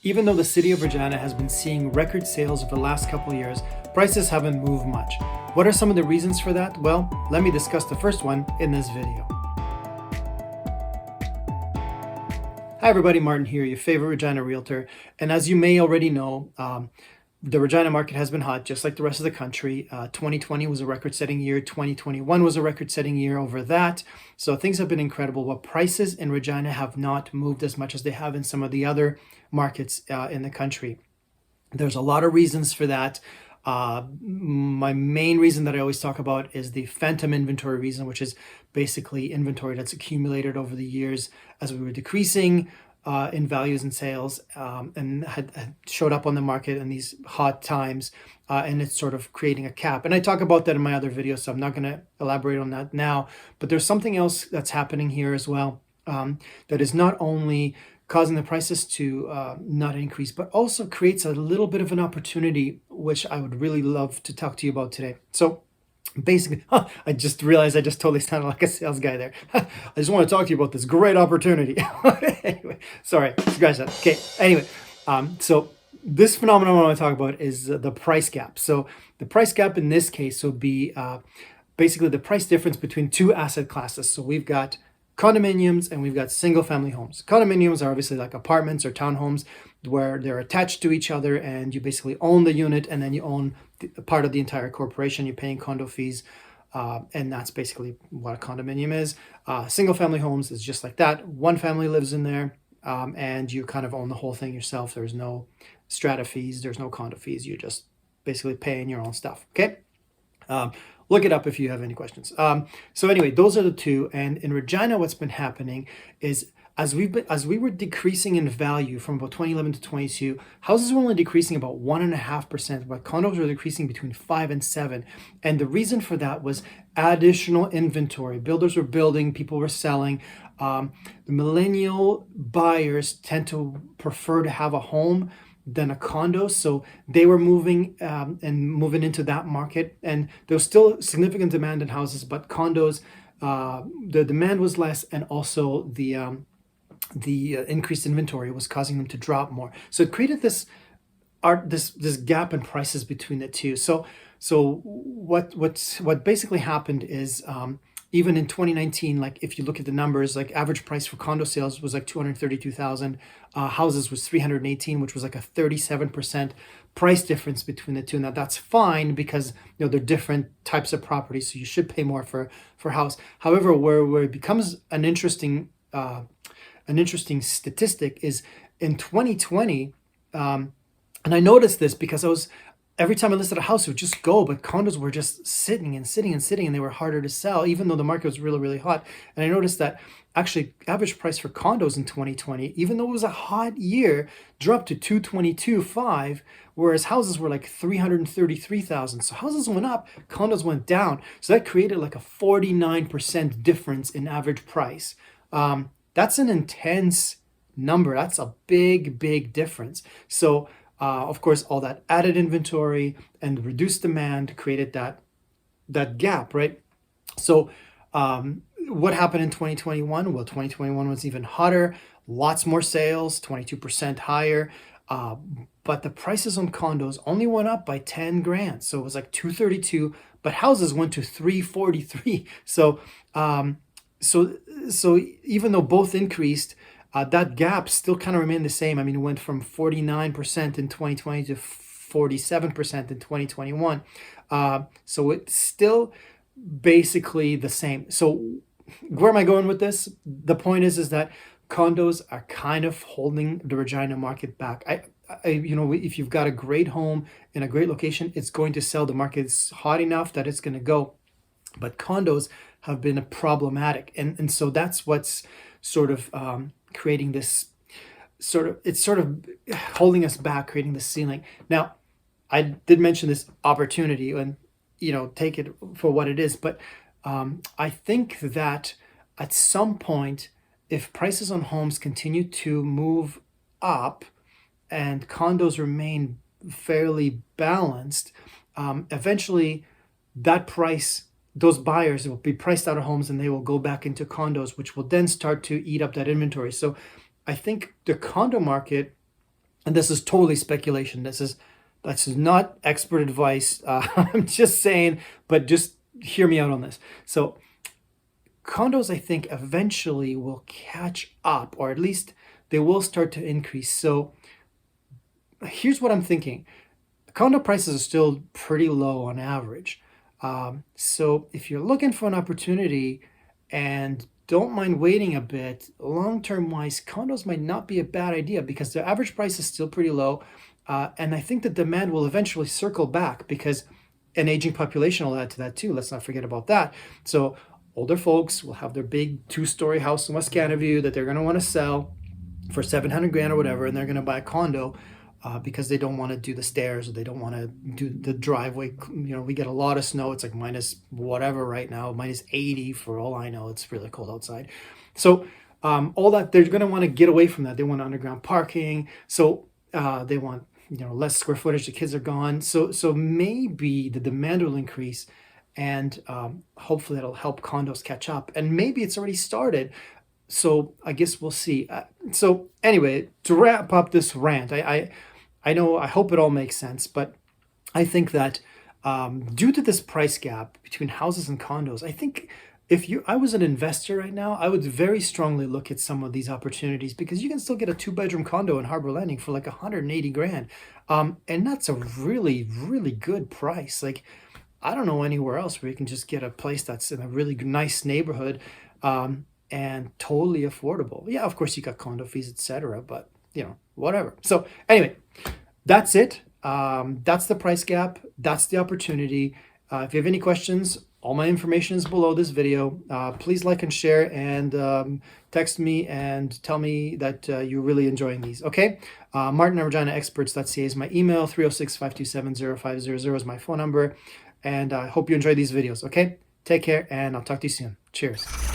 Even though the city of Regina has been seeing record sales over the last couple of years, prices haven't moved much. What are some of the reasons for that? Well, let me discuss the first one in this video. Hi everybody, Martin here, your favorite Regina realtor. And as you may already know, the Regina market has been hot, just like the rest of the country. 2020 was a record-setting year. 2021 was a record-setting year over that. So things have been incredible, but prices in Regina have not moved as much as they have in some of the other markets in the country. There's a lot of reasons for that. My main reason that I always talk about is the phantom inventory reason, which is basically inventory that's accumulated over the years as we were decreasing in values and sales, and had showed up on the market in these hot times, and it's sort of creating a cap. And I talk about that in my other videos, so I'm not going to elaborate on that now. But there's something else that's happening here as well, that is not only causing the prices to not increase, but also creates a little bit of an opportunity, which I would really love to talk to you about today. So basically, I just realized I just totally sounded like a sales guy there. I just want to talk to you about this great opportunity. Anyway, sorry, scratch that. Okay, anyway, so this phenomenon I want to talk about is the price gap. So the price gap in this case would be basically the price difference between two asset classes. So we've got condominiums and we've got single family homes. Condominiums are obviously like apartments or townhomes where they're attached to each other and you basically own the unit and then you own part of the entire corporation. You're paying condo fees, and that's basically what a condominium is. Single family homes is just like that. One family lives in there, and you kind of own the whole thing yourself. There's no strata fees, there's no condo fees. You're just basically paying your own stuff. Okay. Look it up if you have any questions. So anyway, those are the two. And in Regina, what's been happening is as we were decreasing in value from about 2011 to 22, houses were only decreasing about 1.5%, but condos were decreasing between 5 and 7. And the reason for that was additional inventory. Builders were building, people were selling. The millennial buyers tend to prefer to have a home than a condo, so they were moving into that market, and there was still significant demand in houses, but condos, the demand was less, and also the increased inventory was causing them to drop more. So it created this gap in prices between the two. So what basically happened is, even in 2019, like if you look at the numbers, like average price for condo sales was like 232,000. Houses was 318, which was like a 37% price difference between the two. Now that's fine because they're different types of properties, so you should pay more for house. However, where it becomes an interesting statistic is in 2020, and I noticed this because every time I listed a house, it would just go, but condos were just sitting, and they were harder to sell, even though the market was really, really hot. And I noticed that actually average price for condos in 2020, even though it was a hot year, dropped to 222.5, whereas houses were like 333,000. So houses went up, condos went down. So that created like a 49% difference in average price. That's an intense number. That's a big, big difference. So of course, all that added inventory and reduced demand created that gap, right? So what happened in 2021? Well, 2021 was even hotter, lots more sales, 22% higher, but the prices on condos only went up by 10 grand. So it was like 232, but houses went to 343. So even though both increased, that gap still kind of remained the same. I mean, it went from 49% in 2020 to 47% in 2021. So it's still basically the same. So where am I going with this? The point is that condos are kind of holding the Regina market back. If you've got a great home in a great location, it's going to sell. The market's hot enough that it's going to go. But condos have been problematic. And so that's what's sort of creating this it's holding us back, creating this ceiling. Now, I did mention this opportunity and, take it for what it is. But I think that at some point, if prices on homes continue to move up and condos remain fairly balanced, eventually those buyers will be priced out of homes and they will go back into condos, which will then start to eat up that inventory. So I think the condo market and this is totally speculation. This is not expert advice. I'm just saying, but just hear me out on this. So condos, I think, eventually will catch up, or at least they will start to increase. So here's what I'm thinking. Condo prices are still pretty low on average. So if you're looking for an opportunity and don't mind waiting a bit, long-term wise, condos might not be a bad idea because the average price is still pretty low. And I think the demand will eventually circle back because an aging population will add to that too. Let's not forget about that. So older folks will have their big 2-story house in West Canada that they're going to want to sell for 700 grand or whatever, and they're going to buy a condo because they don't want to do the stairs or they don't want to do the driveway. You know, we get a lot of snow. It's like minus whatever right now, minus 80 for all I know. It's really cold outside. So all that, they're going to want to get away from that. They want underground parking. So they want, you know, less square footage. The kids are gone. So maybe the demand will increase, and hopefully that'll help condos catch up. And maybe it's already started. So I guess we'll see. So anyway, to wrap up this rant, I know, I hope it all makes sense, but I think that due to this price gap between houses and condos, I think if I was an investor right now, I would very strongly look at some of these opportunities because you can still get a 2-bedroom condo in Harbor Landing for like 180 grand. And that's a really, really good price. Like, I don't know anywhere else where you can just get a place that's in a really nice neighborhood and totally affordable. Yeah, of course you got condo fees, etc., but you know, whatever. So anyway, that's it. That's the price gap. That's the opportunity. If you have any questions, all my information is below this video. Please like and share, and text me and tell me that you're really enjoying these. Okay. Martin at ReginaExperts.ca is my email. 306-527-0500 is my phone number. And I hope you enjoy these videos. Okay. Take care, and I'll talk to you soon. Cheers.